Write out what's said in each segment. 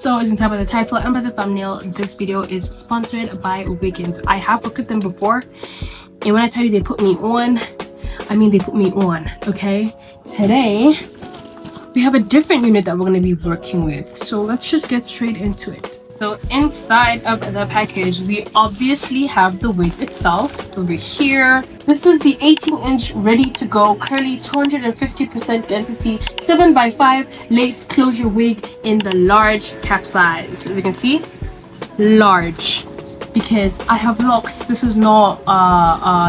So as you can tell by the title and by the thumbnail, this video is sponsored by Wiggins. I have worked with them before, and when I tell you they put me on, I mean they put me on. Okay, today we have a different unit that we're going to be working with, so let's just get straight into it. So inside of the package, we obviously have the wig itself over here. This is the 18-inch ready to go curly 250% density 7x5 lace closure wig in the large cap size. As you can see, large, because I have locks. This is not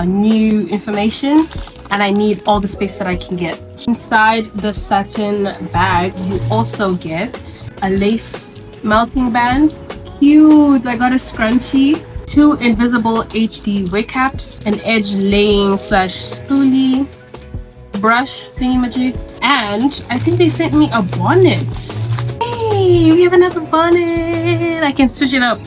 new information, and I need all the space that I can get. Inside the satin bag, you also get a lace melting band. Cute. I got a scrunchie, 2 invisible HD wig caps, an edge laying / spoolie brush thingy-majig, and I think they sent me a bonnet. Hey, we have another bonnet. I can switch it up.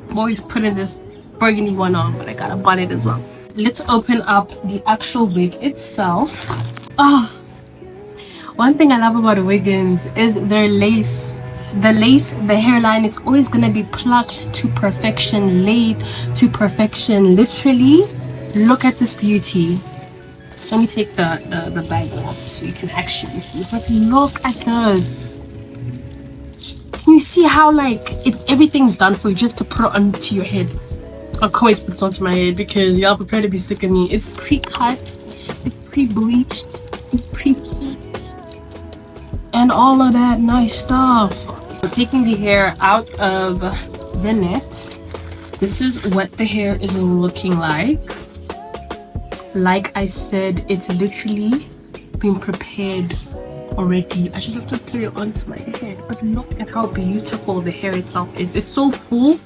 I'm always putting this burgundy one on, but I got a bonnet as well. Let's open up the actual wig itself. Oh, one thing I love about Wiggins is their lace. The lace, the hairline, it's always gonna be plucked to perfection, laid to perfection. Literally, look at this beauty. So let me take the bag off so you can actually see. But look at this. Can you see how like everything's done for you just to put it onto your head? I can't wait to put this onto my head because y'all prepare to be sick of me. It's pre-cut, it's pre-bleached, it's pre-peaked, and all of that nice stuff. So taking the hair out of the neck, this is what the hair is looking like. Like I said, it's literally been prepared already. I just have to put it onto my head. But look at how beautiful the hair itself is. It's so full,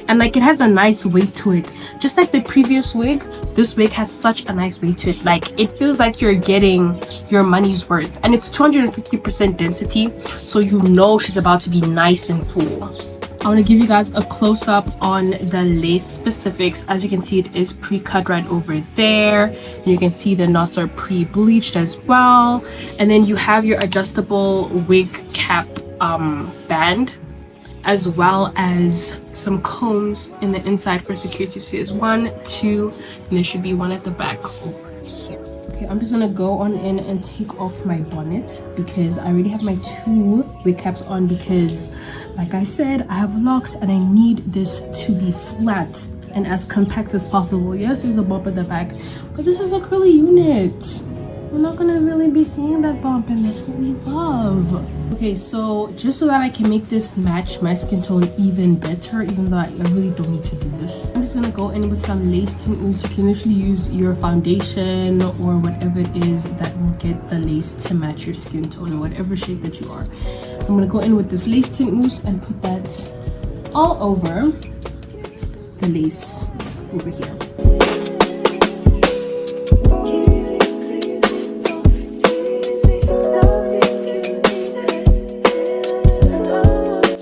and like it has a nice weight to it. Just like the previous wig, this wig has such a nice weight to it. Like it feels like you're getting your money's worth, and it's 250% density, so you know she's about to be nice and full. I want to give you guys a close-up on the lace specifics. As you can see, it is pre-cut right over there, and you can see the knots are pre-bleached as well. And then you have your adjustable wig cap band, as well as some combs in the inside for security. So there's 1, 2, and there should be one at the back over here. Okay, I'm just gonna go on in and take off my bonnet because I already have my 2 wig caps on, because like I said, I have locks and I need this to be flat and as compact as possible. Yes, there's a bump at the back, but this is a curly unit. We're not gonna really be seeing that bump, and that's what we love. Okay, so just so that I can make this match my skin tone even better, even though I really don't need to do this, I'm just gonna go in with some lace tint mousse. You can literally use your foundation or whatever it is that will get the lace to match your skin tone in whatever shape that you are. I'm gonna go in with this lace tint mousse and put that all over the lace over here.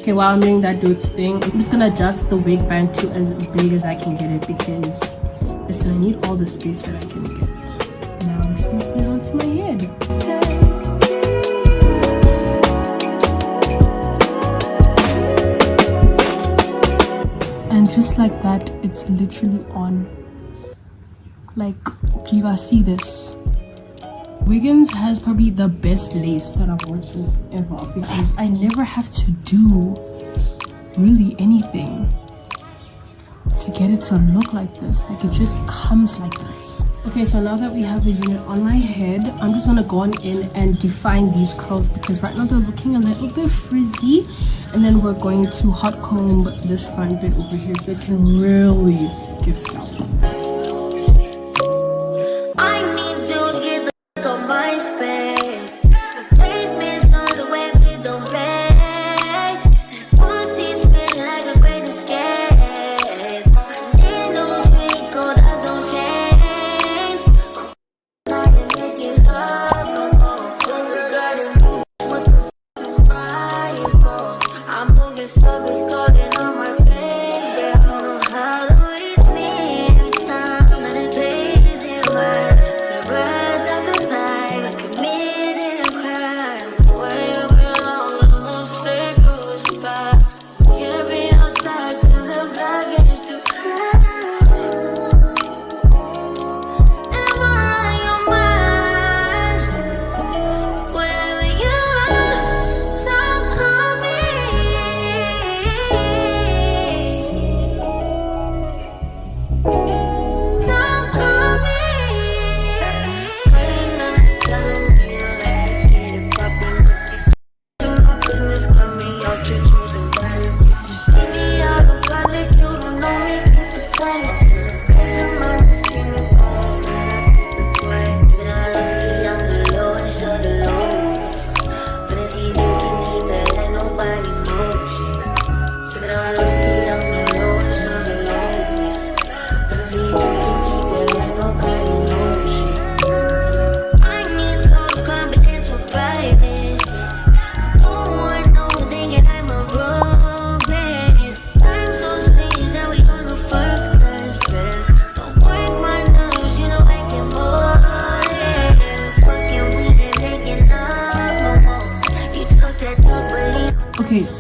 Okay, while I'm doing that, do its thing, I'm just gonna adjust the wig band to as big as I can get it, because listen, I need all the space that I can get. Now I'm just gonna put it onto my head. And just like that, it's literally on. Like, do you guys see this? Wiggins has probably the best lace that I've worked with ever, because I never have to do really anything to get it to look like this. Like, it just comes like this. Okay, so now that we have the unit on my head, I'm just gonna go on in and define these curls, because right now they're looking a little bit frizzy, and then we're going to hot comb this front bit over here so it can really give scalp.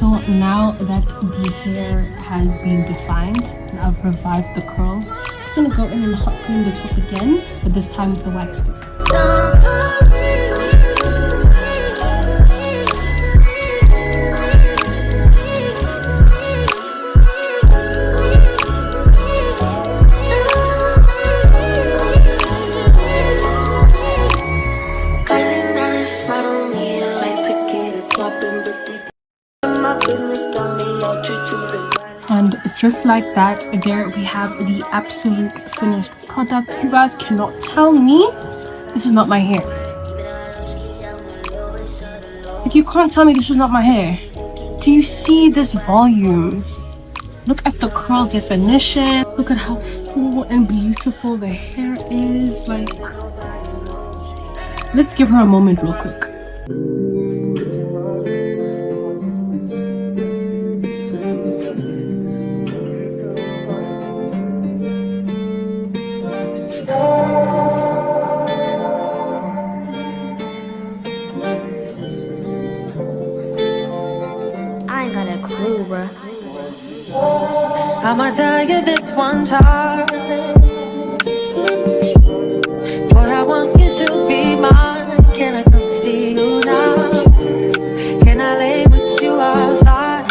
So now that the hair has been defined and I've revived the curls, I'm gonna go in and hot comb the top again, but this time with the wax stick. And just like that, there we have the absolute finished product. You guys cannot tell me this is not my hair. If you can't tell me this is not my hair, do you see this volume? Look at the curl definition. Look at how full and beautiful the hair is. Like, let's give her a moment real quick. I'ma tell you this one time, boy, I want you to be mine. Can I come see you now? Can I lay with you outside?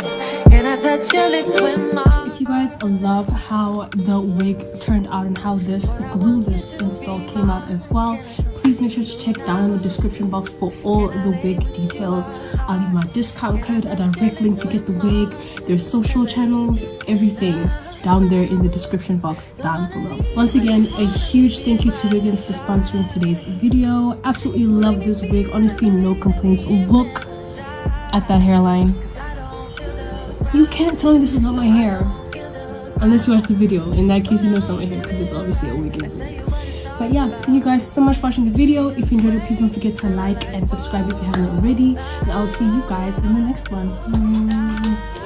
Can I touch your lips with mine? If you guys love how the wig turned out and how this glueless install came out as well, please make sure to check down in the description box for all the wig details. I'll leave my discount code, a direct link to get the wig, their social channels, everything down there in the description box down below. Once again, a huge thank you to Wiggins for sponsoring today's video. Absolutely love this wig. Honestly, no complaints. Look at that hairline. You can't tell me this is not my hair unless you watch the video. In that case, you know it's not my hair because it's obviously a Wiggins wig. But yeah, thank you guys so much for watching the video. If you enjoyed it, please don't forget to like and subscribe if you haven't already. And I'll see you guys in the next one.